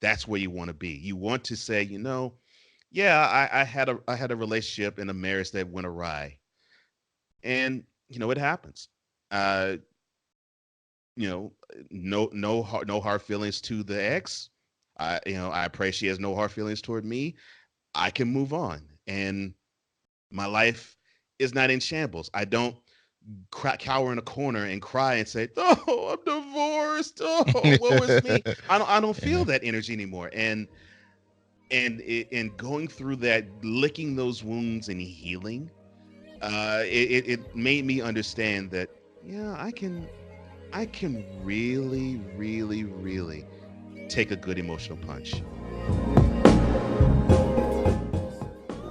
that's where you want to be. You want to say, yeah, I had a relationship and a marriage that went awry, and it happens. Uh, no hard feelings to the ex. I pray she has no hard feelings toward me. I can move on, and my life is not in shambles. I don't cower in a corner and cry and say, "Oh, I'm divorced. Oh, woe is me." I don't feel Yeah. that energy anymore. And going through that, licking those wounds and healing, it made me understand that, yeah, I can really, really, really take a good emotional punch.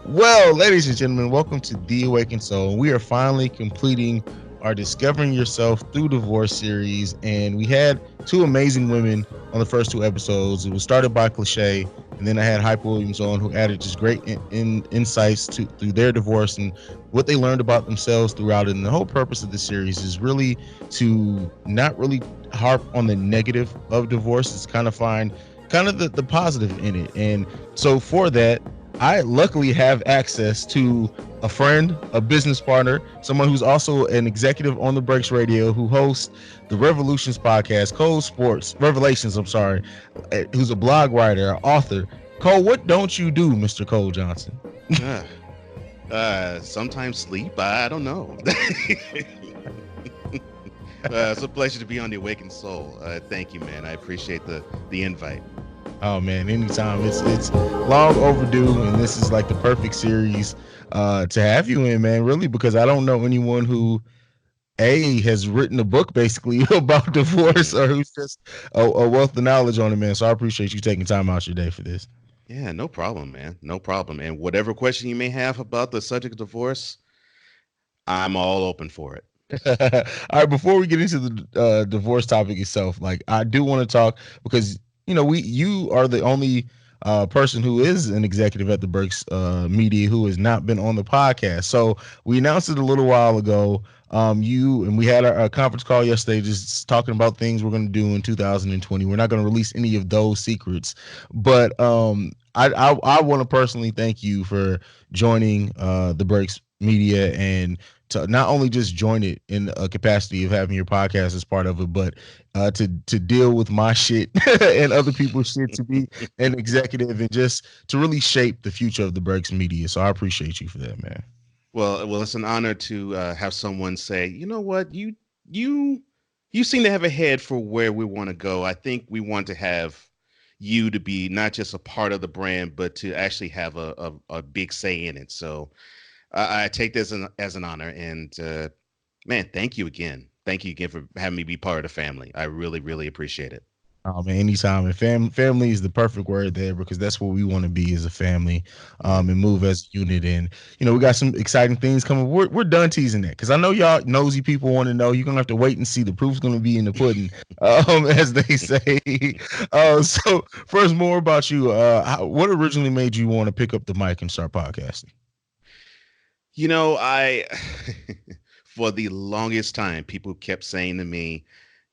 Well, ladies and gentlemen, welcome to The Awakened Soul. We are finally completing our Discovering Yourself Through Divorce series, and we had two amazing women on the first two episodes. It was started by Cliche, and then I had Hype Williams on, who added just great insights to through their divorce and what they learned about themselves throughout it. And the whole purpose of the series is really to not really harp on the negative of divorce. It's kind of find kind of the positive in it. And so for that, I luckily have access to a friend, a business partner, someone who's also an executive on the Breaks Radio, who hosts the Revolutions podcast, Cole Sports Revelations. I'm sorry, who's a blog writer, author. Cole, what don't you do, Mr. Cole Johnson? Uh, Sometimes sleep. I don't know. It's a pleasure to be on the Awakened Soul. Thank you, man. I appreciate the invite. Oh man, anytime. It's long overdue, and this is like the perfect series to have you in, man. Really, because I don't know anyone who has written a book basically about divorce, Hmm. or who's just a wealth of knowledge on it, man. So I appreciate you taking time out your day for this. Yeah, no problem, man. No problem. And whatever question you may have about the subject of divorce, I'm all open for it. All right, before we get into the divorce topic itself, like I do want to talk because you are the only person who is an executive at the Burks Media who has not been on the podcast. So we announced it a little while ago. You and we had a conference call yesterday, just talking about things we're going to do in 2020. We're not going to release any of those secrets, but I want to personally thank you for joining the Breaks Media and to not only just join it in a capacity of having your podcast as part of it, but to deal with my shit and other people's shit, to be an executive and just to really shape the future of the Breaks Media. So I appreciate you for that, man. Well, it's an honor to have someone say, you know what, you you seem to have a head for where we want to go. I think we want to have you to be not just a part of the brand, but to actually have a big say in it. So I take this as an honor, and man, thank you again. Thank you again for having me be part of the family. I really, really appreciate it. Oh man, anytime. And family is the perfect word there because that's what we want to be as a family, Yeah. and move as a unit. And we got some exciting things coming. We're done teasing that because I know y'all nosy people want to know. You're gonna have to wait and see. The proof's gonna be in the pudding, as they say. So first, more about you. What originally made you want to pick up the mic and start podcasting? I for the longest time, people kept saying to me,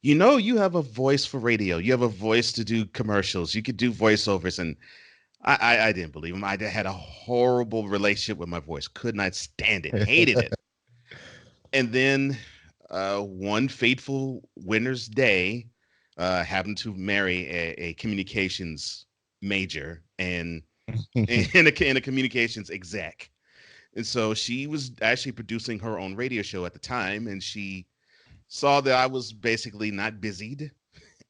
you have a voice for radio. You have a voice to do commercials. You could do voiceovers. And I didn't believe them. I had a horrible relationship with my voice. Could not stand it. Hated it. And then one fateful winter's day, happened to marry a communications major and a communications exec. And so she was actually producing her own radio show at the time, and she saw that I was basically not busied,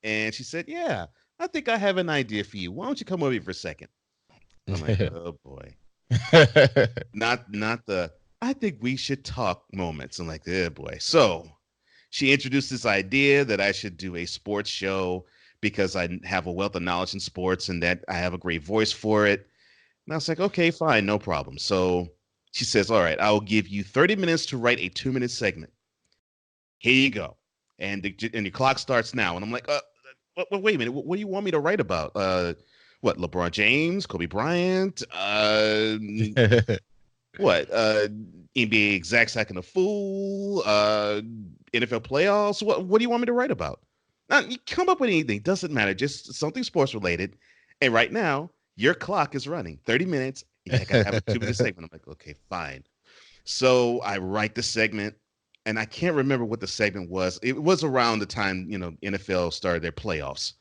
and she said, "Yeah, I think I have an idea for you. Why don't you come over here for a second?" I'm like, "Oh boy, not the I think we should talk moments." I'm like, "Oh boy." So she introduced this idea that I should do a sports show because I have a wealth of knowledge in sports and that I have a great voice for it. And I was like, "Okay, fine, no problem." So she says, "All right, I will give you 30 minutes to write a 2-minute segment. Here you go." And your clock starts now. And I'm like, wait a minute. What do you want me to write about? What, LeBron James, Kobe Bryant, what, NBA execs acting a fool, NFL playoffs? What do you want me to write about? Now, you come up with anything. Doesn't matter. Just something sports related. And right now, your clock is running 30 minutes. Yeah, I got to have a 2 minute segment. I'm like, okay, fine. So I write the segment, and I can't remember what the segment was. It was around the time, NFL started their playoffs.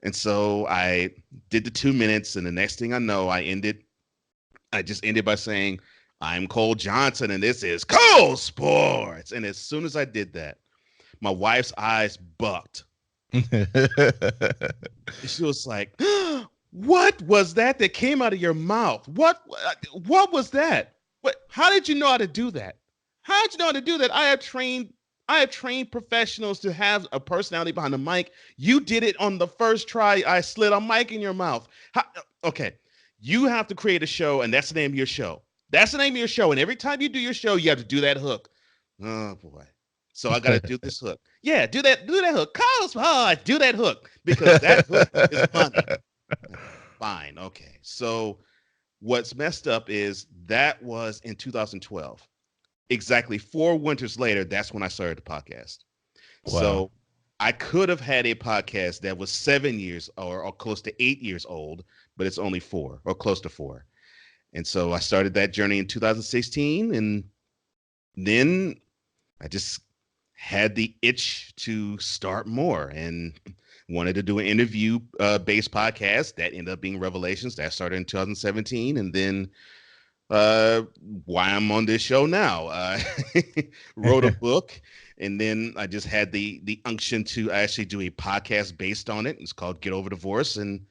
And so I did the 2 minutes, and the next thing I know, I just ended by saying, I'm Cole Johnson, and this is Cole Sports. And as soon as I did that, my wife's eyes bucked. She was like, "What was that came out of your mouth? What was that? What? How did you know how to do that? How did you know how to do that? I have trained professionals to have a personality behind the mic. You did it on the first try. I slid a mic in your mouth. Okay, you have to create a show, and that's the name of your show. That's the name of your show. And every time you do your show, you have to do that hook. Oh boy. So I got to do this hook. Yeah, do that hook. Carlos, do that hook because that hook is money. Fine, okay. So what's messed up is that was in 2012. Exactly 4 winters later, that's when I started the podcast. Wow. So I could have had a podcast that was 7 years or close to 8 years old, but it's only 4 or close to 4. And so I started that journey in 2016, and then I just had the itch to start more and wanted to do an interview based podcast that ended up being Revelations. That started in 2017, and then why I'm on this show now. Wrote a book, and then I just had the unction to actually do a podcast based on it. It's called Get Over Divorce, and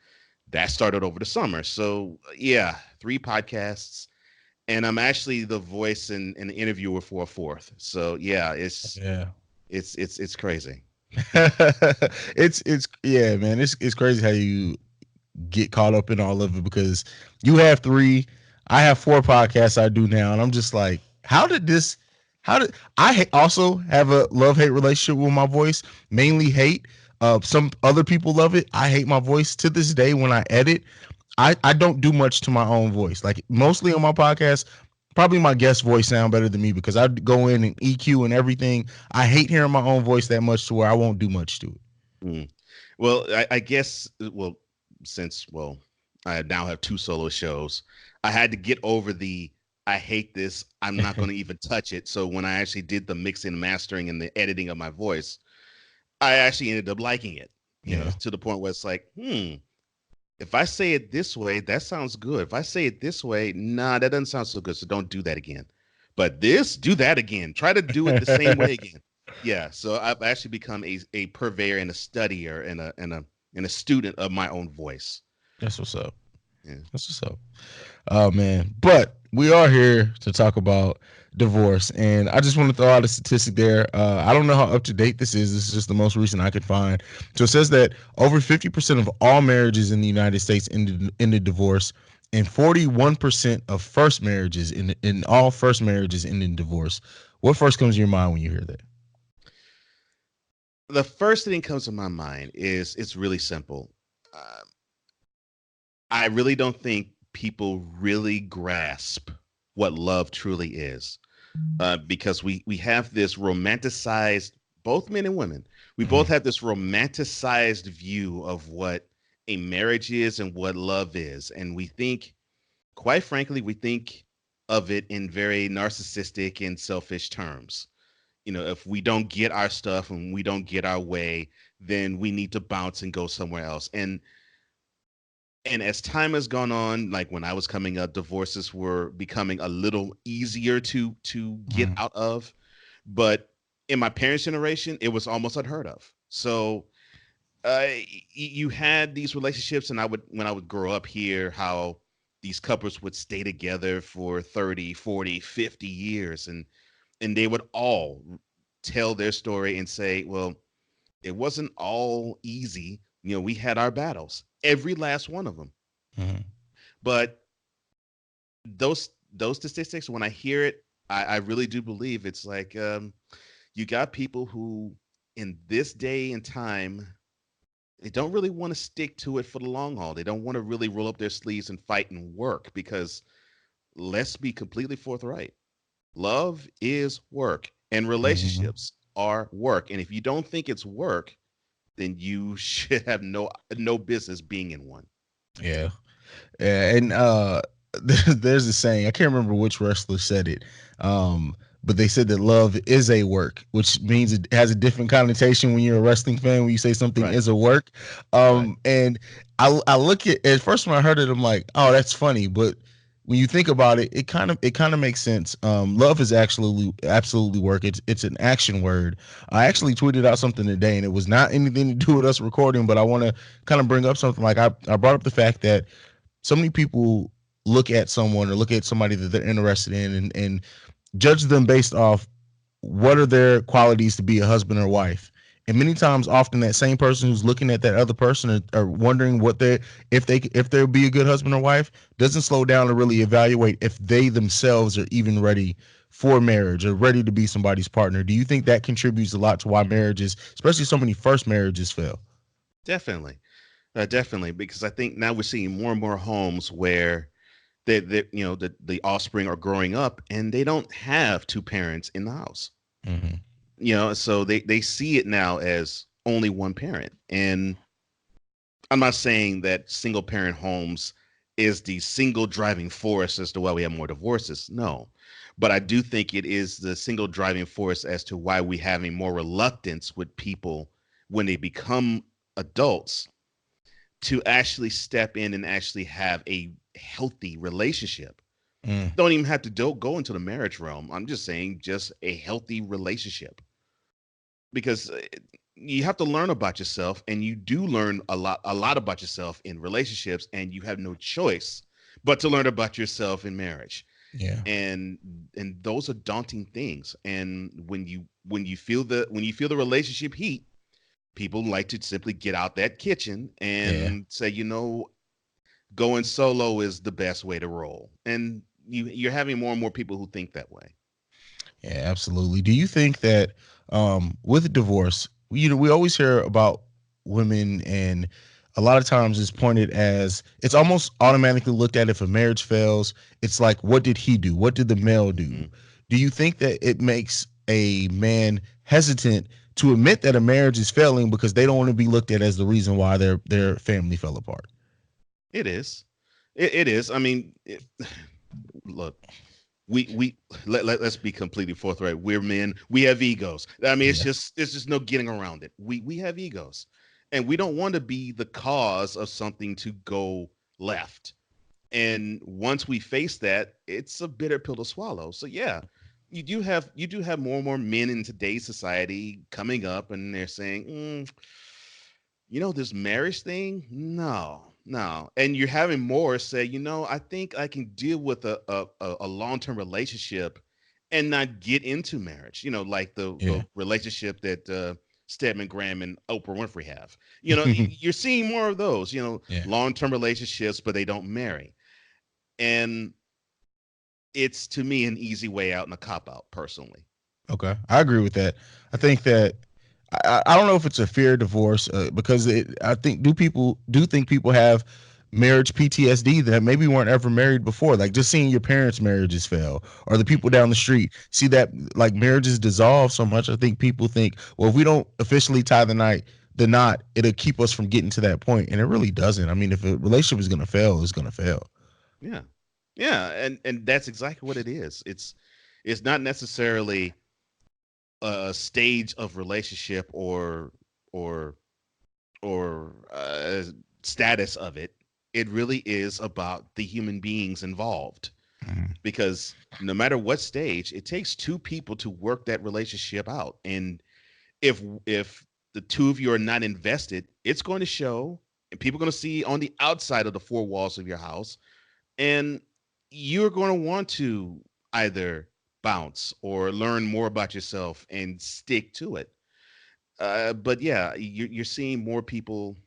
that started over the summer. So yeah, 3 podcasts, and I'm actually the voice and the interviewer for a fourth. So yeah, it's Yeah. it's it's it's crazy. It's yeah, man. It's crazy how you get caught up in all of it because you have three, I have four podcasts I do now, and I'm just like, how did this? How did also have a love hate relationship with my voice? Mainly hate. Some other people love it. I hate my voice to this day. When I edit, I don't do much to my own voice. Like mostly on my podcast, probably my guest voice sound better than me because I go in and EQ and everything. I hate hearing my own voice that much to where I won't do much to it. Mm. Well, I guess since I now have 2 solo shows, I had to get over the I hate this. I'm not going to even touch it. So when I actually did the mixing, mastering, and the editing of my voice, I actually ended up liking it. Yeah. To the point where it's like, if I say it this way, that sounds good. If I say it this way, nah, that doesn't sound so good. So don't do that again. But this, do that again. Try to do it the same way again. Yeah. So I've actually become a purveyor and a studier and a student of my own voice. That's what's up. Yeah. That's what's up. Oh man. But we are here to talk about divorce. And I just want to throw out a statistic there. I don't know how up to date this is. This is just the most recent I could find. So it says that over 50% of all marriages in the United States ended divorce, and 41% of first marriages in all first marriages end in divorce. What first comes to your mind when you hear that? The first thing that comes to my mind is it's really simple. Uh, I really don't think people really grasp what love truly is. Because we have this romanticized, both men and women, we both Mhm. have this romanticized view of what a marriage is and what love is, and we think, quite frankly, we think of it in very narcissistic and selfish terms. If we don't get our stuff and we don't get our way, then we need to bounce and go somewhere else. And as time has gone on, like when I was coming up, divorces were becoming a little easier to get Mhm. out of. But in my parents' generation, it was almost unheard of. So you had these relationships, and when I would grow up, hear how these couples would stay together for 30, 40, 50 years, and they would all tell their story and say, well, it wasn't all easy. We had our battles, every last one of them. Mhm. But those statistics, when I hear it, I really do believe it's like, you got people who, in this day and time, they don't really want to stick to it for the long haul. They don't want to really roll up their sleeves and fight and work because, let's be completely forthright, love is work and Mhm. relationships are work. And if you don't think it's work, then you should have no business being in one. Yeah. Yeah, and there's a saying, I can't remember which wrestler said it. But they said that love is a work, which means it has a different connotation when you're a wrestling fan when you say something Right. is a work. Right. And I look at first when I heard it, I'm like, oh, that's funny, but when you think about it, it kind of makes sense. Love is absolutely work. It's an action word. I actually tweeted out something today, and it was not anything to do with us recording, but I want to kind of bring up something. Like I brought up the fact that so many people look at someone or look at somebody that they're interested in, and judge them based off what are their qualities to be a husband or wife. And many times, often that same person who's looking at that other person or wondering what they if they'll be a good husband or wife doesn't slow down to really evaluate if they themselves are even ready for marriage or ready to be somebody's partner. Do you think that contributes a lot to why marriages, especially so many first marriages, fail? Definitely. Definitely, because I think now we're seeing more and more homes where the offspring are growing up and they don't have two parents in the house. Mm-hmm. So they see it now as only one parent. And I'm not saying that single parent homes is the single driving force as to why we have more divorces. No. But I do think it is the single driving force as to why we having more reluctance with people when they become adults to actually step in and actually have a healthy relationship. Mm, Don't even have to go into the marriage realm. I'm just saying just a healthy relationship, because you have to learn about yourself, and you do learn a lot about yourself in relationships, and you have no choice but to learn about yourself in marriage. yeah, and and those are daunting things. And when you feel the relationship heat, people like to simply get out that kitchen yeah. and say, going solo is the best way to roll. And you're having more and more people who think that way. Yeah, absolutely. Do you think that with divorce, we always hear about women, and a lot of times it's pointed as it's almost automatically looked at if a marriage fails. It's like, what did he do? What did the male do? Hmm. Do you think that it makes a man hesitant to admit that a marriage is failing because they don't want to be looked at as the reason why their family fell apart? It is. It is. I mean, look, we let's be completely forthright. We're men. We have egos. I mean, Yeah, it's just no getting around it. We have egos, and we don't want to be the cause of something to go left. And once we face that, it's a bitter pill to swallow. So yeah, you do have more and more men in today's society coming up, and they're saying, this marriage thing, no. And you're having more say, I think I can deal with a long-term relationship and not get into marriage, like the yeah, relationship that Stedman Graham and Oprah Winfrey have. You're seeing more of those, yeah. long-term relationships, but they don't marry. And it's, to me, an easy way out and a cop out, personally. Okay, I agree with that. I think that I don't know if it's a fear of divorce because I think do think people have marriage PTSD that maybe weren't ever married before. Like just seeing your parents' marriages fail, or the people Hmm. down the street see that like marriages dissolve so much. I think people think, well, if we don't officially tie the knot, it'll keep us from getting to that point, and it really doesn't. I mean, if a relationship is gonna fail, it's gonna fail. Yeah. Yeah, and that's exactly what it is. It's not necessarily a stage of relationship or or status of it. It really is about the human beings involved, Mhm. because no matter what stage, it takes two people to work that relationship out. And if the two of you are not invested, it's going to show, and people are going to see on the outside of the four walls of your house. And you're going to want to either bounce or learn more about yourself and stick to it. But yeah, you're seeing more people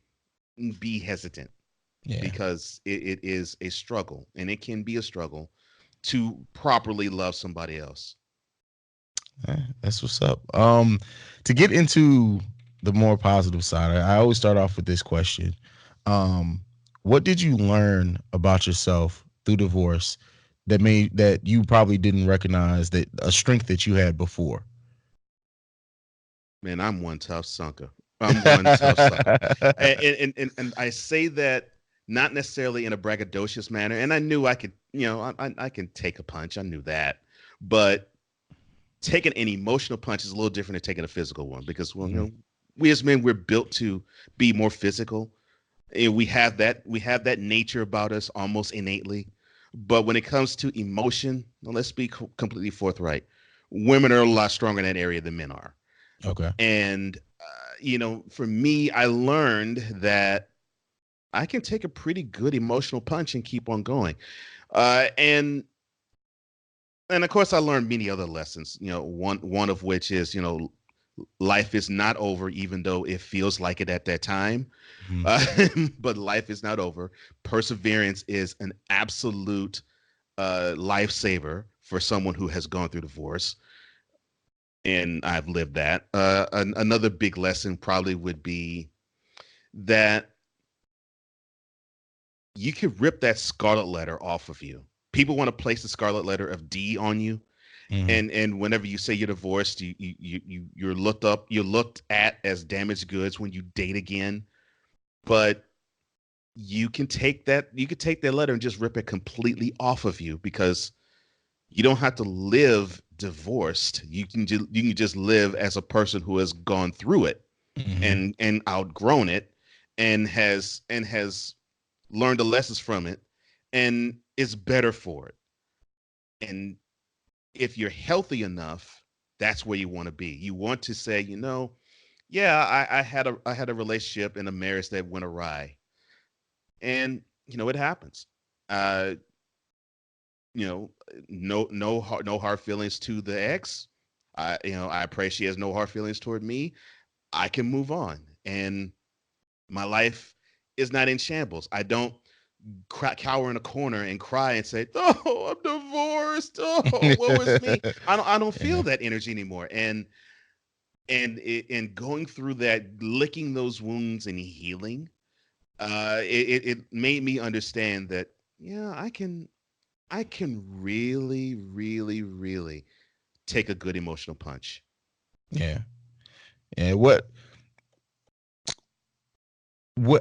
be hesitant, Yeah. because it is a struggle, and it can be a struggle to properly love somebody else. That's what's up. To get into the more positive side, I always start off with this question. Um, what did you learn about yourself through divorce that you probably didn't recognize that a strength that you had before? Man, I'm one tough sucker. I'm one tough sucker. And I say that not necessarily in a braggadocious manner. And I knew I could, I can take a punch. I knew that, but taking an emotional punch is a little different than taking a physical one because, well, Hmm. we as men, we're built to be more physical. And we have that nature about us almost innately. But when it comes to emotion, well, let's be completely forthright. Women are a lot stronger in that area than men are. Okay. And for me, I learned that I can take a pretty good emotional punch and keep on going. And of course, I learned many other lessons. One of which is, life is not over, even though it feels like it at that time. Hmm. Uh, but life is not over. Perseverance is an absolute lifesaver for someone who has gone through divorce, and I've lived that. Another big lesson probably would be that you could rip that scarlet letter off of you. People want to place the scarlet letter of D on you, Hmm. and whenever you say you're divorced, you're looked at as damaged goods when you date again. But you could take that letter and just rip it completely off of you because you don't have to live divorced. You can just live as a person who has gone through it Hmm. and outgrown it and has learned the lessons from it and is better for it. And if you're healthy enough, that's where you want to be. You want to say, yeah, I had a relationship and a marriage that went awry, and it happens. Uh, no hard feelings to the ex. I pray she has no hard feelings toward me. I can move on, and my life is not in shambles. I don't cower in a corner and cry and say, "Oh, I'm divorced. Oh, woe is me." I don't feel Yeah. that energy anymore. And going through that, licking those wounds and healing, it made me understand that, yeah, I can really, really, really take a good emotional punch. Yeah. Yeah. What?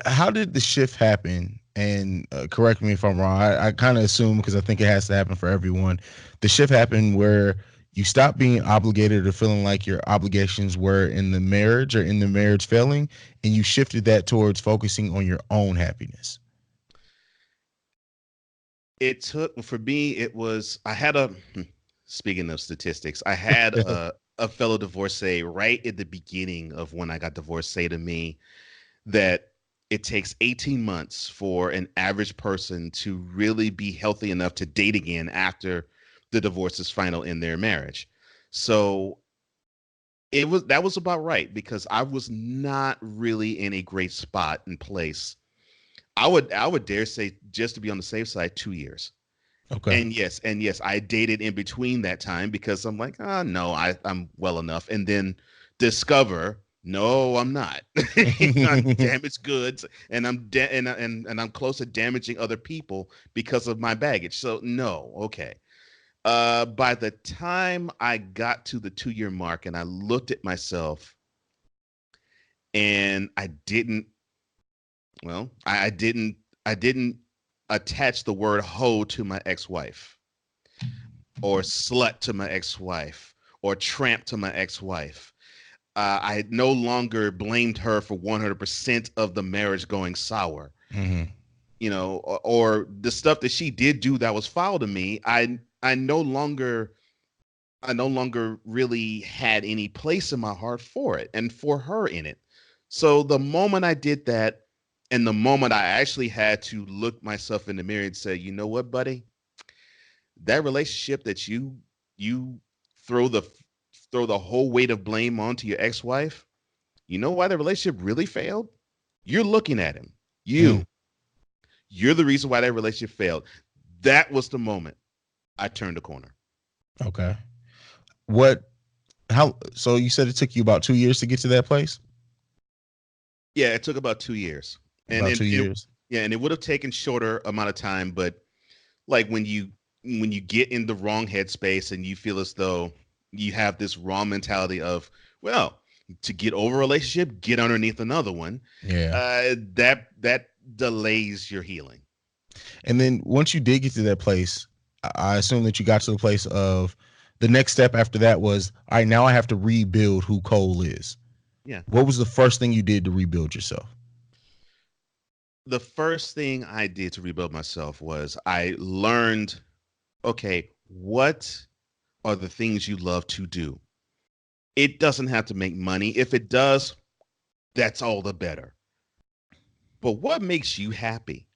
How did the shift happen? And correct me if I'm wrong. I kind of assume because I think it has to happen for everyone. The shift happened where you stopped being obligated or feeling like your obligations were in the marriage or in the marriage failing, and you shifted that towards focusing on your own happiness. It took for me. It was I had a speaking of statistics, I had a fellow divorcee right at the beginning of when I got divorced say to me that it takes 18 months for an average person to really be healthy enough to date again after the divorce is final in their marriage. So that was about right because I was not really in a great spot and place. I would dare say, just to be on the safe side, 2 years. Okay. And yes, I dated in between that time because I'm like, no, I'm well enough. And then discover, no, I'm not. I'm damaged goods, and and I'm close to damaging other people because of my baggage. So no, okay. By the time I got to the 2 year mark, and I looked at myself, and I didn't. Well, I didn't attach the word hoe to my ex-wife, or slut to my ex-wife, or tramp to my ex-wife. I no longer blamed her for 100% of the marriage going sour, Hmm. or the stuff that she did do that was foul to me. I no longer really had any place in my heart for it and for her in it. So the moment I did that, and the moment I actually had to look myself in the mirror and say, you know what, buddy, that relationship that you throw the throw the whole weight of blame onto your ex-wife, you know why the relationship really failed? You're looking at him. Mm. You're the reason why that relationship failed. That was the moment I turned the corner. Okay. What? How? So you said it took you about 2 years to get to that place. Yeah, it took about 2 years, and About it, two it years. yeah, and it would have taken shorter amount of time, but like when you get in the wrong headspace and you feel as though you have this wrong mentality of, well, to get over a relationship, get underneath another one. Yeah. That delays your healing. And then once you did get to that place, I assume that you got to the place of the next step after that was, all right, now I have to rebuild who Cole is. Yeah. What was the first thing you did to rebuild yourself? The first thing I did to rebuild myself was I learned, okay, what are the things you love to do? It doesn't have to make money. If it does, that's all the better. But what makes you happy?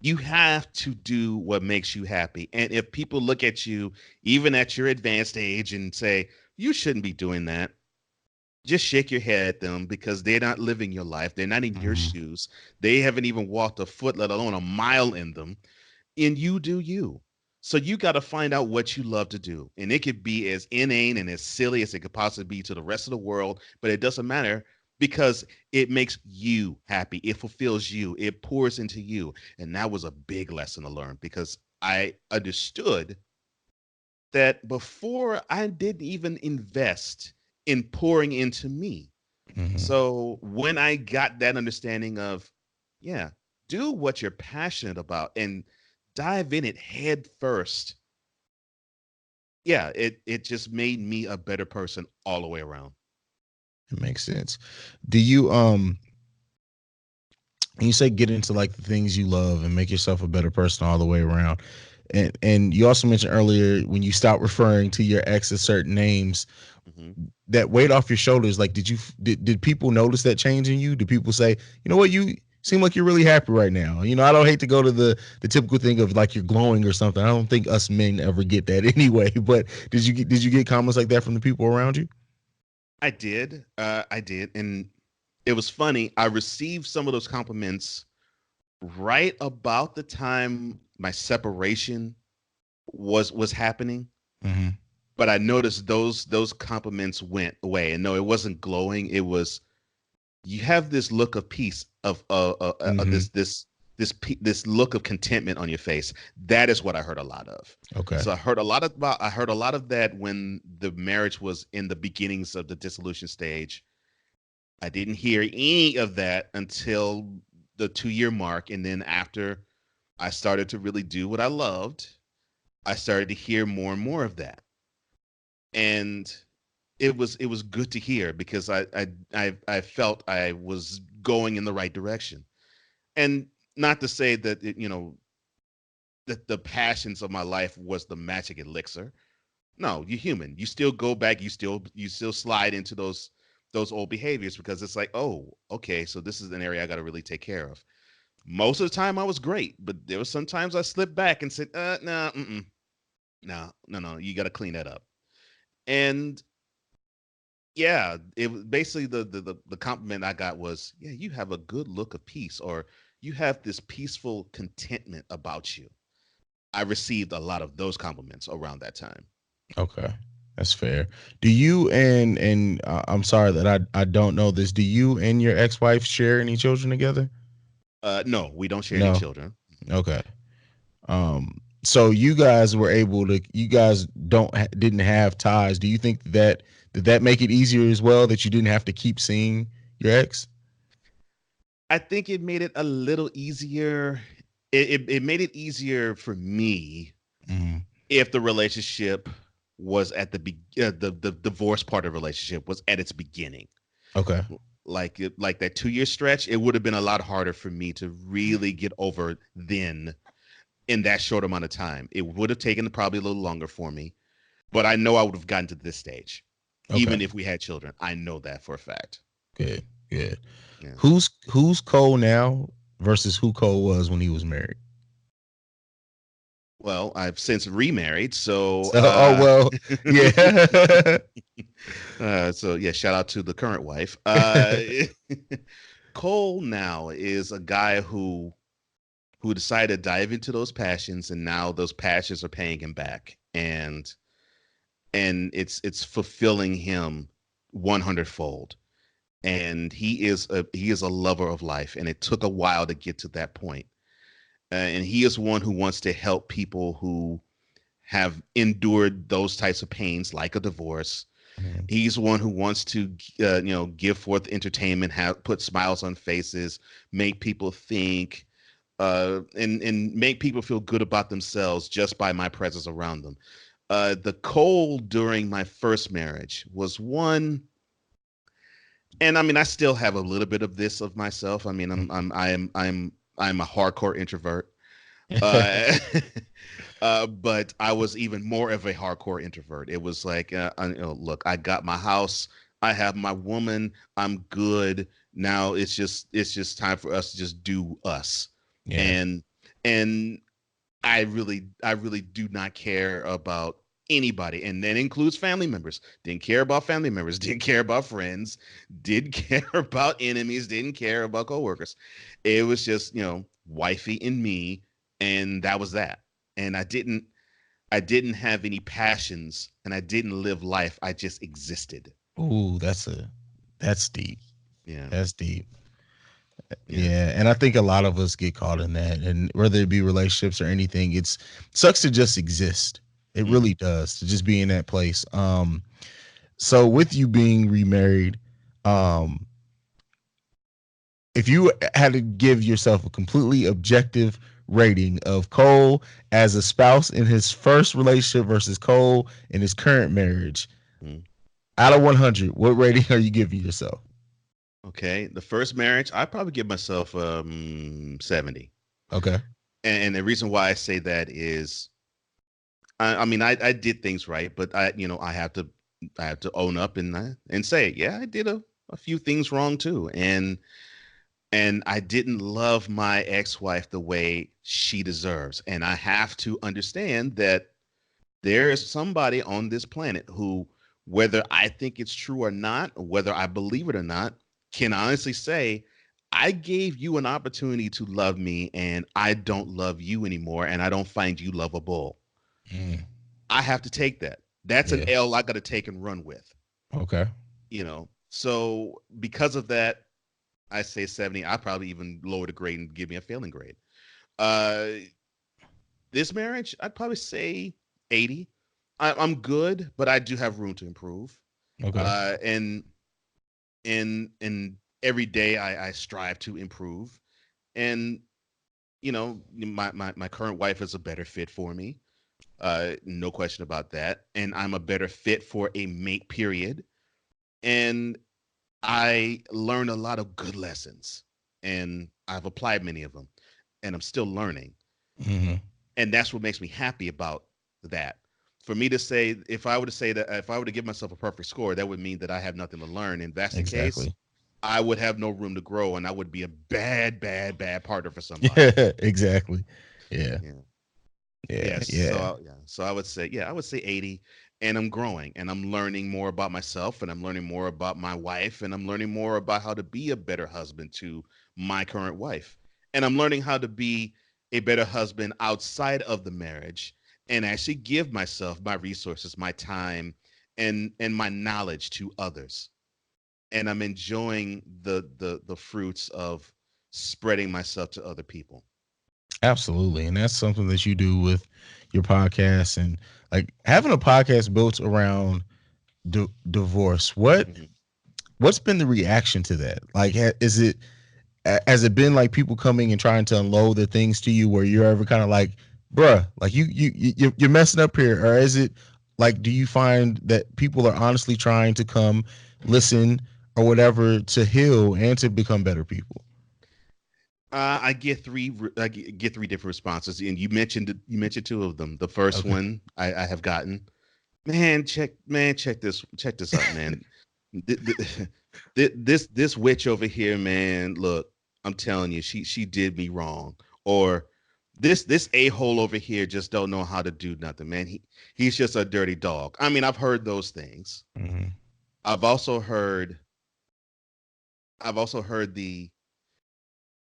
You have to do what makes you happy. And if people look at you, even at your advanced age, and say, you shouldn't be doing that, just shake your head at them because they're not living your life. They're not in your Mm-hmm. shoes. They haven't even walked a foot, let alone a mile in them. And you do you. So you got to find out what you love to do. And it could be as inane and as silly as it could possibly be to the rest of the world, but it doesn't matter because it makes you happy. It fulfills you. It pours into you. And that was a big lesson to learn because I understood that before I didn't even invest in pouring into me. Mm-hmm. So when I got that understanding of, yeah, do what you're passionate about and dive in it head first. Yeah, it just made me a better person all the way around. It makes sense. Do you when you say get into like the things you love and make yourself a better person all the way around, and you also mentioned earlier when you stop referring to your ex as certain names, Hmm. that weight off your shoulders, like did people notice that change in you? Did people say, you know what, you seem like you're really happy right now? I don't hate to go to the typical thing of like you're glowing or something. I don't think us men ever get that anyway, but did you get comments like that from the people around you? I did. I did. And it was funny. I received some of those compliments right about the time my separation was happening. Mm-hmm. But I noticed those compliments went away. And no, it wasn't glowing. It was, you have this look of peace of Mm-hmm. this look of contentment on your face. That is what I heard a lot of. Okay. So I heard a lot of that when the marriage was in the beginnings of the dissolution stage. I didn't hear any of that until the 2 year mark, and then after I started to really do what I loved, I started to hear more and more of that. And it was good to hear because I felt I was going in the right direction. And not to say that that the passions of my life was the magic elixir. No, you're human. You still go back. You still slide into those old behaviors because it's like, oh, okay, so this is an area I got to really take care of. Most of the time, I was great, but there was sometimes I slipped back and said, no, no, no, no, you got to clean that up. And yeah, it was basically the compliment I got was, yeah, you have a good look of peace, or you have this peaceful contentment about you. I received a lot of those compliments around that time. Okay, that's fair. Do you and I'm sorry that I don't know this. Do you and your ex-wife share any children together? No, we don't share any No. children. Okay. So you guys were able to. You guys didn't have ties. Do you think that did that make it easier as well that you didn't have to keep seeing your ex? I think it made it a little easier. It made it easier for me Mm, if the relationship was at the divorce part of the relationship was at its beginning. okay. Like that 2 year stretch, it would have been a lot harder for me to really get over then in that short amount of time. It would have taken probably a little longer for me, but I know I would have gotten to this stage, Okay. even if we had children. I know that for a fact. Good. Good. Yeah. Who's Cole now versus who Cole was when he was married? Well, I've since remarried, so So, oh well, yeah. so yeah, shout out to the current wife. Cole now is a guy who decided to dive into those passions, and now those passions are paying him back, and it's fulfilling him 100 fold. And he is a lover of life, and it took a while to get to that point. And he is one who wants to help people who have endured those types of pains, like a divorce. Mhm. He's one who wants to, give forth entertainment, have put smiles on faces, make people think. and make people feel good about themselves just by my presence around them. The Cole during my first marriage was one, and I mean, I still have a little bit of this of myself. I mean, I'm a hardcore introvert. Uh, but I was even more of a hardcore introvert. It was like, look, I got my house, I have my woman, I'm good. Now it's just time for us to just do us, Yeah. and and I really do not care about anybody, and that includes family members. Didn't care about family members, didn't care about friends, didn't care about enemies, didn't care about coworkers. It was just, wifey and me, and that was that. And I didn't have any passions, and I didn't live life. I just existed. Ooh, that's deep. Yeah. That's deep. Yeah. Yeah, and I think a lot of us get caught in that, and whether it be relationships or anything, it's sucks to just exist. It Hmm. really does to just be in that place. So with you being remarried, um, if you had to give yourself a completely objective rating of Cole as a spouse in his first relationship versus Cole in his current marriage, Hmm. out of 100, what rating are you giving yourself? Okay. The first marriage, I probably give myself 70. Okay. And the reason why I say that is, I mean, I did things right, but I have to own up and say, yeah, I did a few things wrong too, and I didn't love my ex-wife the way she deserves, and I have to understand that there is somebody on this planet who, whether I think it's true or not, or whether I believe it or not, can honestly say, I gave you an opportunity to love me, and I don't love you anymore, and I don't find you lovable. Mm, I have to take that. That's an yeah. L I got to take and run with, Okay. So because of that, I say 70. I probably even lower the grade and give me a failing grade. Uh, this marriage, I'd probably say 80. I'm good, but I do have room to improve. Okay. And every day I strive to improve. And my current wife is a better fit for me. No question about that. And I'm a better fit for a mate. Period. And I learned a lot of good lessons, and I've applied many of them, and I'm still learning. Hmm. And that's what makes me happy about that. For me to say, if I were to say that, if I were to give myself a perfect score, that would mean that I have nothing to learn. And if that's the case, Exactly. I would have no room to grow, and I would be a bad, bad, bad partner for somebody. Yeah. Exactly. Yeah. Yeah. Yeah. Yes. Yeah. So I would say, yeah, I would say 80, and I'm growing, and I'm learning more about myself, and I'm learning more about my wife, and I'm learning more about how to be a better husband to my current wife. And I'm learning how to be a better husband outside of the marriage, and actually give myself my resources, my time, and my knowledge to others. And I'm enjoying the fruits of spreading myself to other people. Absolutely. And that's something that you do with your podcast, and like having a podcast built around divorce. Mhm. What's been the reaction to that? Like, is it has it been like people coming and trying to unload their things to you, where you're ever kind of like, bruh, like you're messing up here, or is it like, do you find that people are honestly trying to come listen or whatever to heal and to become better people? I get three different responses, and you mentioned two of them. The first Okay. one I have gotten, check this out, man. Th- th- this witch over here, man. Look, I'm telling you, she did me wrong. Or this a hole over here just don't know how to do nothing, man. He's just a dirty dog. I mean, I've heard those things. Hmm. I've also heard I've also heard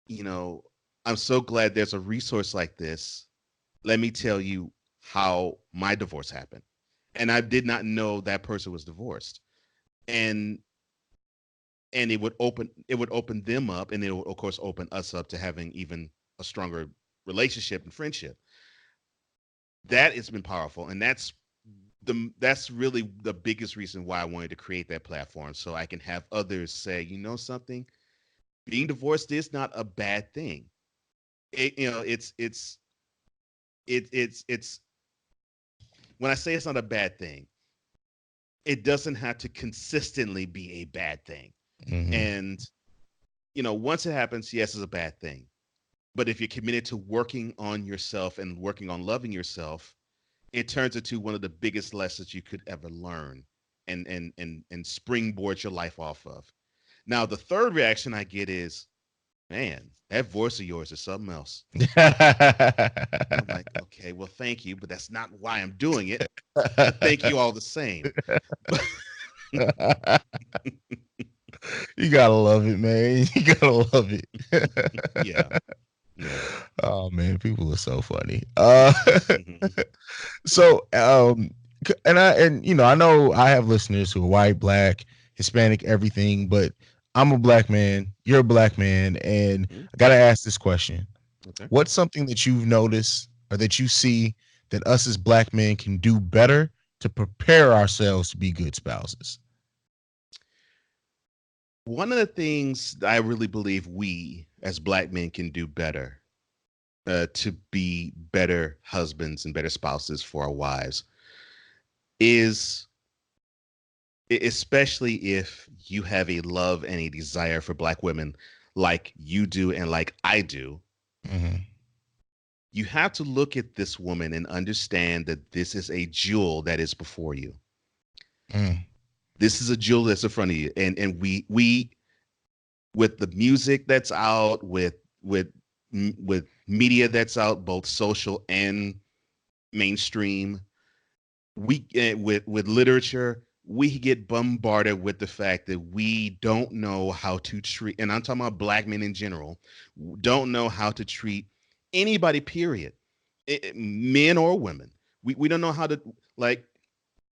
you know, I'm so glad there's a resource like this. Let me tell you how my divorce happened. And I did not know that person was divorced. And it would open them up, and it would of course open us up to having even a stronger relationship and friendship. That has been powerful. And that's really the biggest reason why I wanted to create that platform, so I can have others say, you know something, being divorced is not a bad thing. it's when I say it's not a bad thing, it doesn't have to consistently be a bad thing. Hmm. And once it happens, yes, it's a bad thing. But if you're committed to working on yourself and working on loving yourself, it turns into one of the biggest lessons you could ever learn, and springboard your life off of. Now, the third reaction I get is, man, that voice of yours is something else. I'm like, okay, well, thank you, but that's not why I'm doing it. But thank you all the same. You gotta love it, man. You gotta love it. Yeah, yeah. Oh man, people are so funny. Hmm. So and I know I have listeners who are white, black, Hispanic, everything, but I'm a black man, you're a black man, and Hmm. I gotta ask this question. Okay. What's something that you've noticed or that you see that us as black men can do better to prepare ourselves to be good spouses? One of the things that I really believe we as black men can do better, to be better husbands and better spouses for our wives, is especially if you have a love and a desire for black women like you do and like I do, Hmm. you have to look at this woman and understand that this is a jewel that is before you. Mm. This is a jewel that's in front of you. And we with the music that's out, with media that's out, both social and mainstream, with literature, we get bombarded with the fact that we don't know how to treat, and I'm talking about black men in general, don't know how to treat anybody, period. Men or women. We don't know how to, like,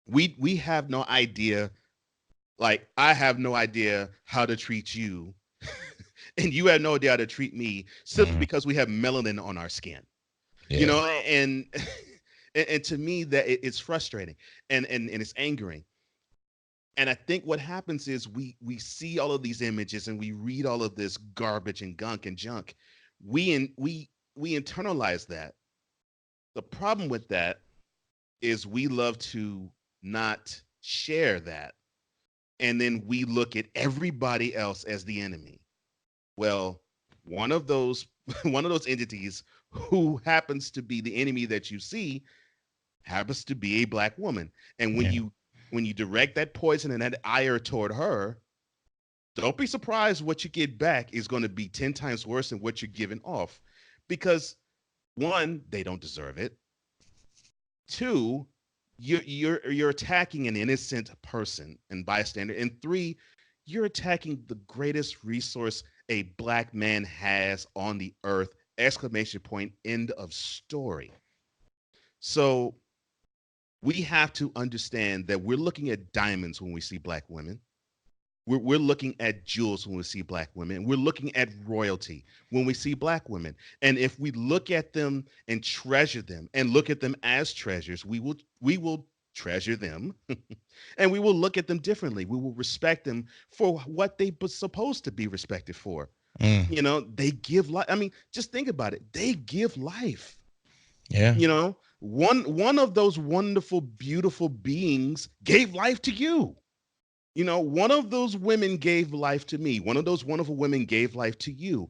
we have no idea, like, I have no idea how to treat you, and you have no idea how to treat me, simply Hmm. because we have melanin on our skin. you Yeah. know and and to me, that it's frustrating, and it's angering. And I think what happens is we see all of these images and we read all of this garbage and gunk and junk. We internalize that. The problem with that is we love to not share that, and then we look at everybody else as the enemy. Well, one of those one of those entities who happens to be the enemy that you see happens to be a black woman. And when Yeah. you direct that poison and that ire toward her, don't be surprised what you get back is going to be 10 times worse than what you're giving off. Because one, they don't deserve it. Two, you're attacking an innocent person and bystander. And three, you're attacking the greatest resource a black man has on the earth. Exclamation point, end of story. So we have to understand that we're looking at diamonds when we see black women. We're looking at jewels when we see black women. We're looking at royalty when we see black women. And if we look at them and treasure them and look at them as treasures, we will treasure them, and we will look at them differently. We will respect them for what they were supposed to be respected for. Mm. They give life. I mean, just think about it. They give life. Yeah. One of those wonderful, beautiful beings gave life to you. One of those women gave life to me. One of those wonderful women gave life to you.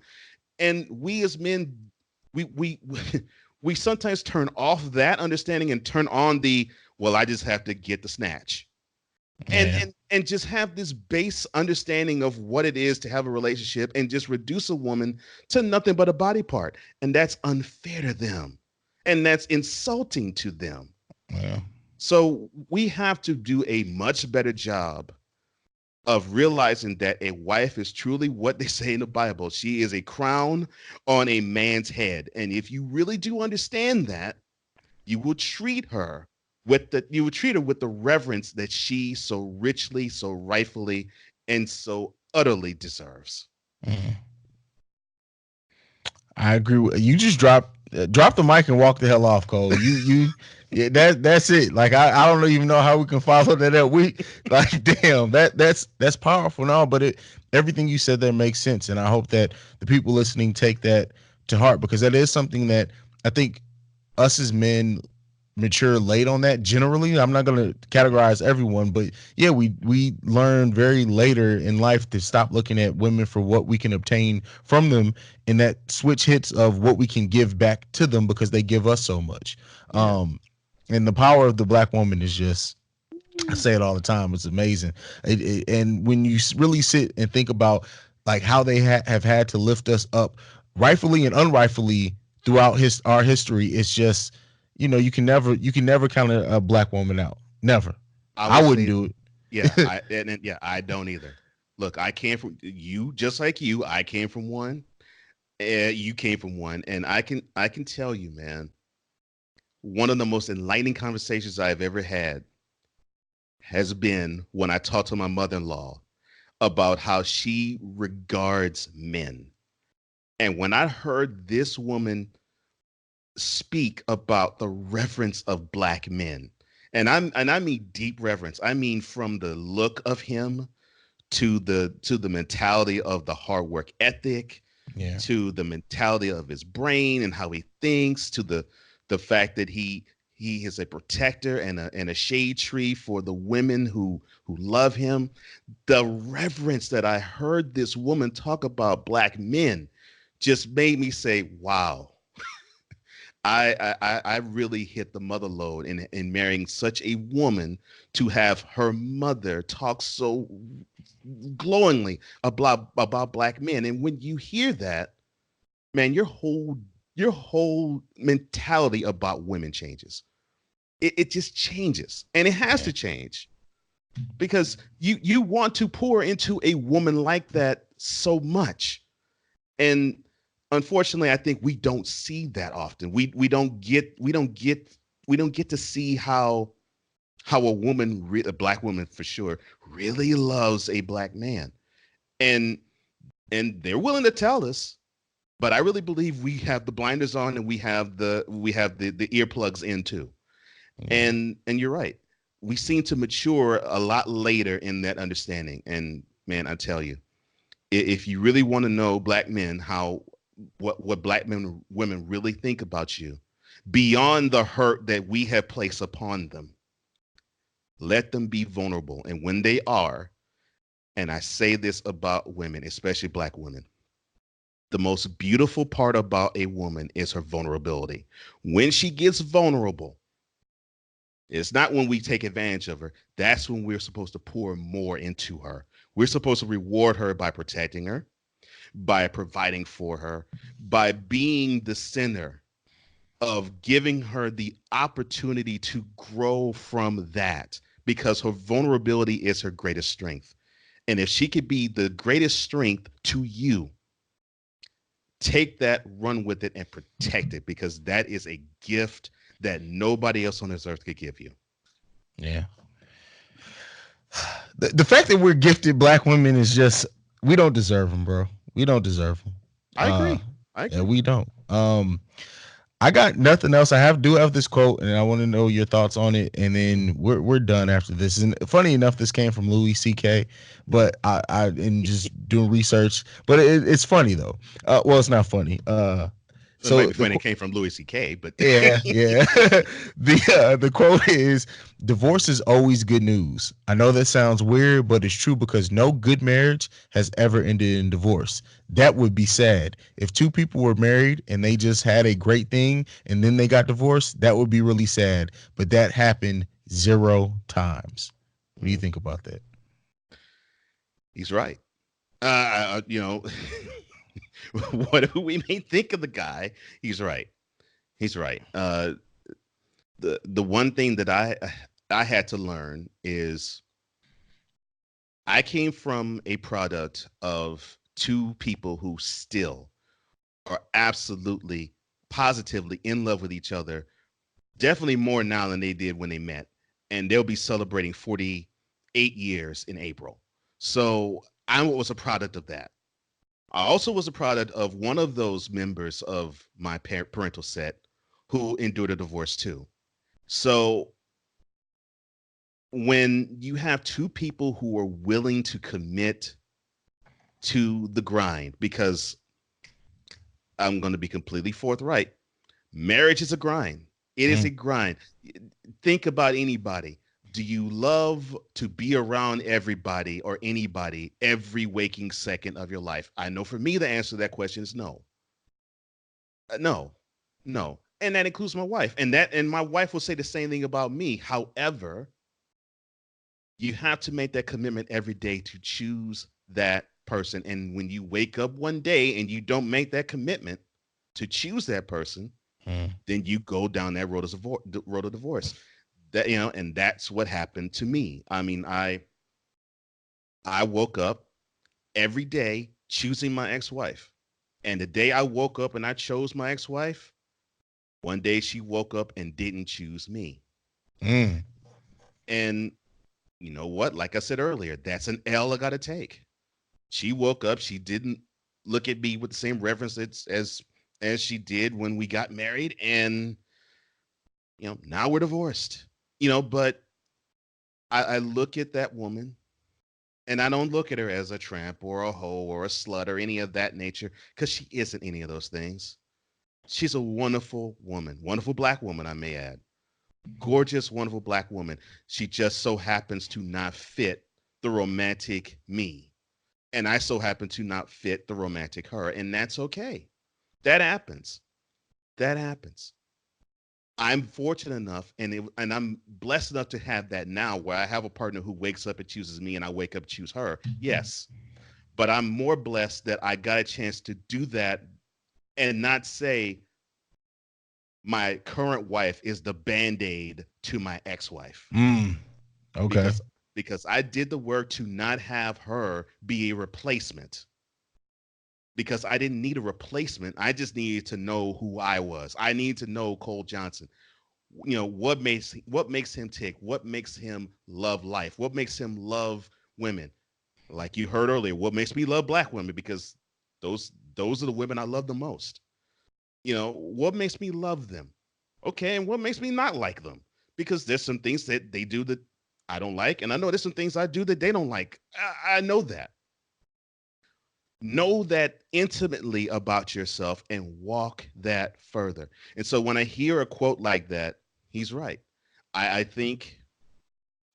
And we as men, we we sometimes turn off that understanding and turn on the, well, I just have to get the snatch. And Yeah. and just have this base understanding of what it is to have a relationship and just reduce a woman to nothing but a body part. And that's unfair to them. And that's insulting to them. Yeah. So we have to do a much better job of realizing that a wife is truly what they say in the Bible. She is a crown on a man's head. And if you really do understand that, you will treat her with the reverence that she so richly, so rightfully, and so utterly deserves. Mhm. I agree. You just drop the mic and walk the hell off, Cole. Yeah, that's it. Like I don't even know how we can follow that up. We like, damn, that's powerful and all, but everything you said there makes sense, and I hope that the people listening take that to heart, because that is something that I think us as men mature late on that generally. I'm not going to categorize everyone, but yeah, we learn very later in life to stop looking at women for what we can obtain from them, and that switch hits of what we can give back to them because they give us so much. Yeah. um and the power of the black woman is just, I say it all the time. It's amazing. And when you really sit and think about like how they have had to lift us up, rightfully and unrightfully, throughout our history, it's just, you can never count a black woman out. Never. I I will wouldn't say, do yeah, it. and yeah, I don't either. Look, I came from you, just like you. I came from one. You came from one, and I can tell you, man, one of the most enlightening conversations I've ever had has been when I talked to my mother-in-law about how she regards men. And when I heard this woman speak about the reverence of black men, and I mean deep reverence. I mean from the look of him to the mentality of the hard work ethic, Yeah. to the mentality of his brain and how he thinks, to the fact that he is a protector and a shade tree for the women who love him. The reverence that I heard this woman talk about black men just made me say, wow. I really hit the mother load in marrying such a woman, to have her mother talk so glowingly about black men. And when you hear that, man, your whole mentality about women changes. It just changes, and it has Yeah. to change, because you want to pour into a woman like that so much. And unfortunately, I think we don't see that often. We don't get to see how a woman, a black woman for sure, really loves a black man. And and they're willing to tell us, but I really believe we have the blinders on, and we have the earplugs in too. Yeah. And you're right. We seem to mature a lot later in that understanding. And man, I tell you, if you really want to know black men, how what black men women really think about you, beyond the hurt that we have placed upon them, let them be vulnerable. And when they are, and I say this about women, especially black women, the most beautiful part about a woman is her vulnerability. When she gets vulnerable, it's not when we take advantage of her. That's when we're supposed to pour more into her. We're supposed to reward her by protecting her, by providing for her, by being the center of giving her the opportunity to grow from that, because her vulnerability is her greatest strength. And if she could be the greatest strength to you, take that, run with it, and protect it, because that is a gift that nobody else on this earth could give you. Yeah. The fact that we're gifted black women is just, we don't deserve them, bro. We don't deserve them. I agree. I Yeah, agree. we don't. I got nothing else. I do have this quote, and I want to know your thoughts on it, and then we're done after this. And funny enough, this came from Louis C.K., but I in just doing research, but it's funny though. Well, it's not funny. It might So be funny it came from Louis C.K., but yeah, yeah. The quote is, "Divorce is always good news. I know that sounds weird, but it's true because no good marriage has ever ended in divorce. That would be sad. If two people were married and they just had a great thing and then they got divorced, that would be really sad. But that happened zero times." What do you mm, think about that? he's right. You know, what we may think of the guy, he's right. He's right. The one thing that I had to learn is I came from a product of two people who still are absolutely, positively in love with each other, definitely more now than they did when they met. And they'll be celebrating 48 years in April. So I was a product of that. I also was a product of one of those members of my parental set who endured a divorce too. So when you have two people who are willing to commit to the grind, because I'm going to be completely forthright. Marriage is a grind. It is Mm, a grind. Think about anybody. Do you love to be around everybody or anybody every waking second of your life? I know for me, the answer to that question is no. No, no. And that includes my wife. And my wife will say the same thing about me. However, you have to make that commitment every day to choose that person. And when you wake up one day and you don't make that commitment to choose that person, mm, then you go down that road of divorce. That and that's what happened to me. I mean, I woke up every day choosing my ex-wife. And the day I woke up and I chose my ex-wife, one day she woke up and didn't choose me. mm. And you know what? Like I said earlier, that's an L I got to take. She woke up, she didn't look at me with the same reverence as she did when we got married, and now we're divorced. But I look at that woman and I don't look at her as a tramp or a hoe or a slut or any of that nature, because she isn't any of those things. She's a wonderful woman, wonderful black woman, I may add. Gorgeous, wonderful black woman. She just so happens to not fit the romantic me. And I so happen to not fit the romantic her. And that's okay. That happens. That happens. I'm fortunate enough and I'm blessed enough to have that now, where I have a partner who wakes up and chooses me and I wake up and choose her. Yes. But I'm more blessed that I got a chance to do that and not say my current wife is the band-aid to my ex-wife. Mm. Okay. Because I did the work to not have her be a replacement, because I didn't need a replacement. I just needed to know who I was. I need to know Cole Johnson. What makes him tick? What makes him love life? What makes him love women? Like you heard earlier, what makes me love black women? Because those are the women I love the most. What makes me love them? Okay, and what makes me not like them? Because there's some things that they do that I don't like, and I know there's some things I do that they don't like. I know that. Know that intimately about yourself and walk that further. And so when I hear a quote like that, he's right. I think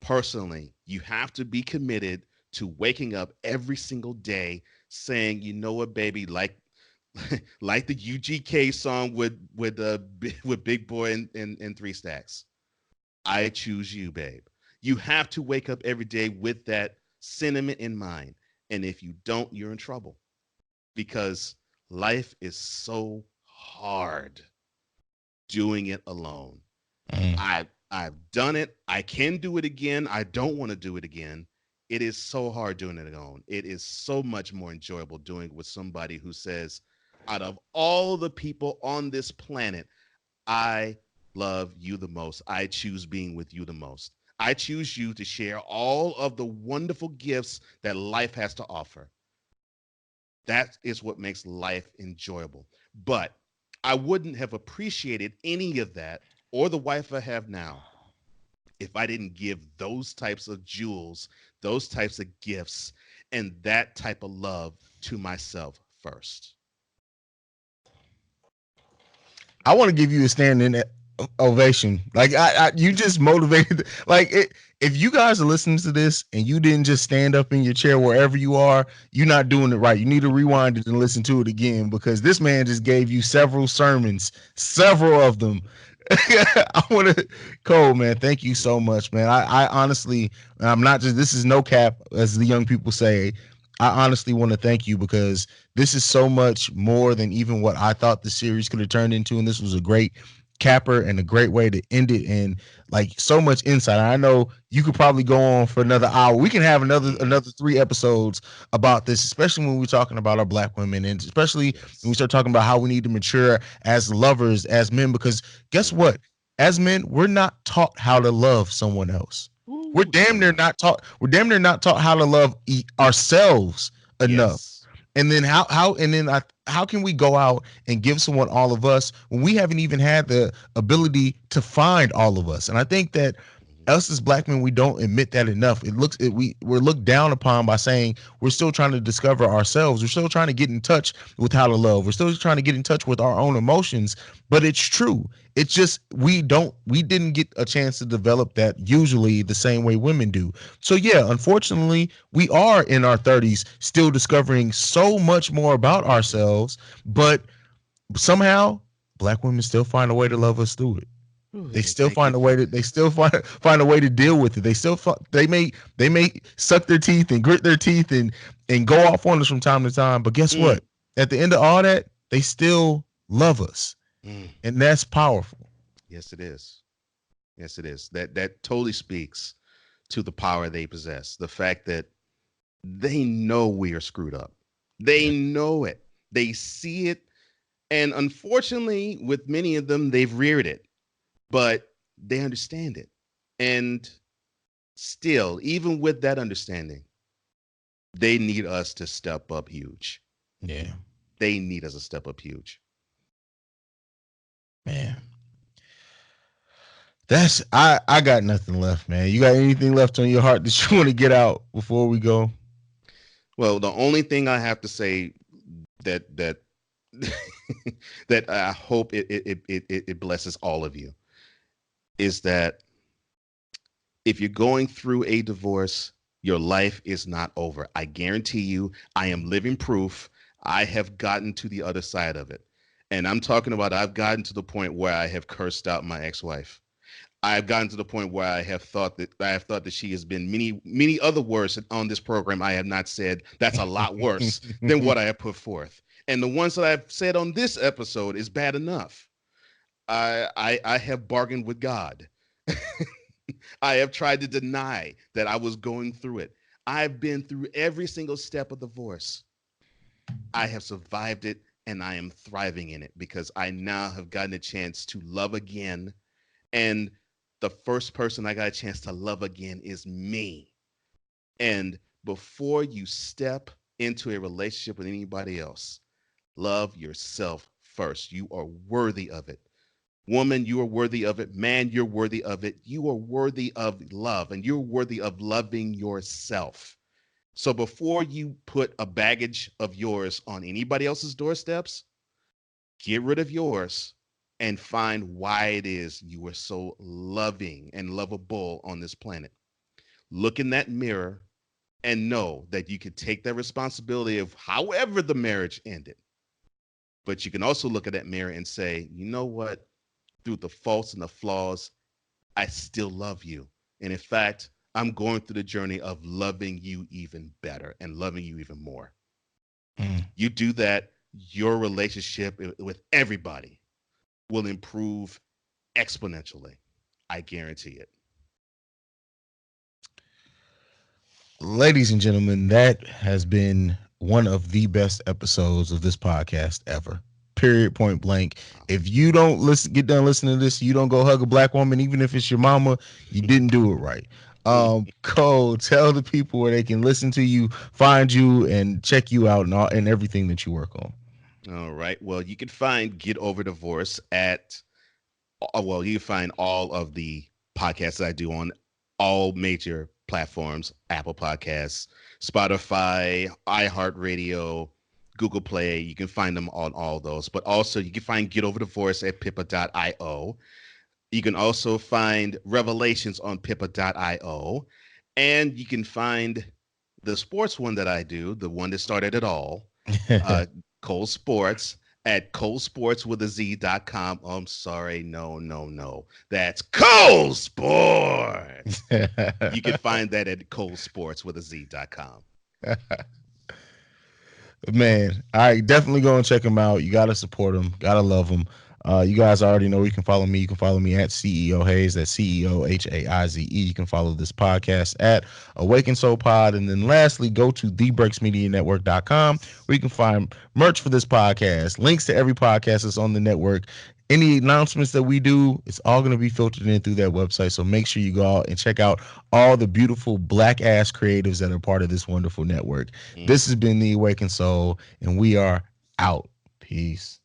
personally, you have to be committed to waking up every single day saying, you know what, baby, like the UGK song with Big Boy and Three Stacks. I choose you, babe. You have to wake up every day with that sentiment in mind. And if you don't, you're in trouble, because life is so hard doing it alone. Mm, I've done it. I can do it again. I don't want to do it again. It is so hard doing it alone. It is so much more enjoyable doing it with somebody who says, out of all the people on this planet, I love you the most. I choose being with you the most. I choose you to share all of the wonderful gifts that life has to offer. That is what makes life enjoyable. But I wouldn't have appreciated any of that or the wife I have now if I didn't give those types of jewels, those types of gifts, and that type of love to myself first. I want to give you a standing ovation. Like you just motivated. Like it. If you guys are listening to this and you didn't just stand up in your chair wherever you are, you're not doing it right. You need to rewind it and listen to it again, because this man just gave you several sermons, several of them. I want to, Cole, man, thank you so much, man. I honestly, I'm not just, this is no cap, as the young people say. I honestly want to thank you, because this is so much more than even what I thought the series could have turned into. And this was a great capper and a great way to end it. And like so much insight. I know you could probably go on for another hour. We can have Mm-hmm. another 3 episodes about this, especially when we're talking about our black women, and especially when we Yes. start talking about how we need to mature as lovers, as men, because guess Mm-hmm. what? As men, we're not taught how to love someone else. We're Ooh, damn tell me near about it. not taught. We're damn near not taught how to love ourselves enough. Yes. And then how can we go out and give someone all of us when we haven't even had the ability to find all of us? And I think that Us as black men, we don't admit that enough. We're looked down upon by saying we're still trying to discover ourselves. We're still trying to get in touch with how to love. We're still trying to get in touch with our own emotions. But it's true. It's just we didn't get a chance to develop that usually the same way women do. So yeah, unfortunately, we are in our 30s still discovering so much more about ourselves, but somehow black women still find a way to love us through it. They Ooh, still thank you. find a way to find a way to deal with it. They may suck their teeth and grit their teeth and go off on us from time to time. But guess Mm, what? At the end of all that, they still love us, mm. and that's powerful. Yes, it is. Yes, it is. That totally speaks to the power they possess. The fact that they know we are screwed up. They Yeah, know it. They see it. And unfortunately, with many of them, they've reared it, but they understand it. And still, even with that understanding, they need us to step up huge. yeah, They need us to step up huge. man. That's I got nothing left, man. You got anything left on your heart that you want to get out before we go? Well, the only thing I have to say that that I hope it blesses all of you is that if you're going through a divorce, your life is not over. I guarantee you, I am living proof. I have gotten to the other side of it. And I'm talking about I've gotten to the point where I have cursed out my ex-wife. I've gotten to the point where I have thought that she has been many other words on this program I have not said that's a lot worse than what I have put forth. And the ones that I've said on this episode is bad enough. I have bargained with God. I have tried to deny that I was going through it. I've been through every single step of divorce. I have survived it and I am thriving in it because I now have gotten a chance to love again. And the first person I got a chance to love again is me. And before you step into a relationship with anybody else, love yourself first. You are worthy of it. Woman, you are worthy of it. Man, you're worthy of it. You are worthy of love and you're worthy of loving yourself. So before you put a baggage of yours on anybody else's doorsteps, get rid of yours and find why it is you are so loving and lovable on this planet. Look in that mirror and know that you can take that responsibility of however the marriage ended. But you can also look at that mirror and say, you know what? Through the faults and the flaws, I still love you. And in fact, I'm going through the journey of loving you even better and loving you even more. Mm. You do that, your relationship with everybody will improve exponentially. I guarantee it. Ladies and gentlemen, that has been one of the best episodes of this podcast ever. Period, point blank. If you don't get done listening to this, you don't go hug a black woman, even if it's your mama, you didn't do it right. Cole, tell the people where they can listen to you, find you, and check you out and everything that you work on. All right. Well, you can find Get Over Divorce at well, you find all of the podcasts that I do on all major platforms: Apple Podcasts, Spotify, iHeartRadio, Google Play. You can find them on all those. But also, you can find Get Over Divorce at pippa.io. You can also find Revelations on pippa.io. And you can find the sports one that I do, the one that started it all, uh, Cole Sports at Colesports with a Z.com. Oh, I'm sorry. No, no, no. That's Cole Sports. You can find that at Cole Sports with a Z.com. Man, I definitely go and check them out. You gotta support them, gotta love them. You guys already know you can follow me. You can follow me at CEO Haize. That's CEOHAIZE. You can follow this podcast at Awaken Soul Pod. And then lastly, go to thebreaksmedianetwork.com where you can find merch for this podcast, links to every podcast that's on the network. Any announcements that we do, it's all going to be filtered in through that website. So make sure you go out and check out all the beautiful black ass creatives that are part of this wonderful network. Mm. This has been the Awakened Soul, and we are out. Peace.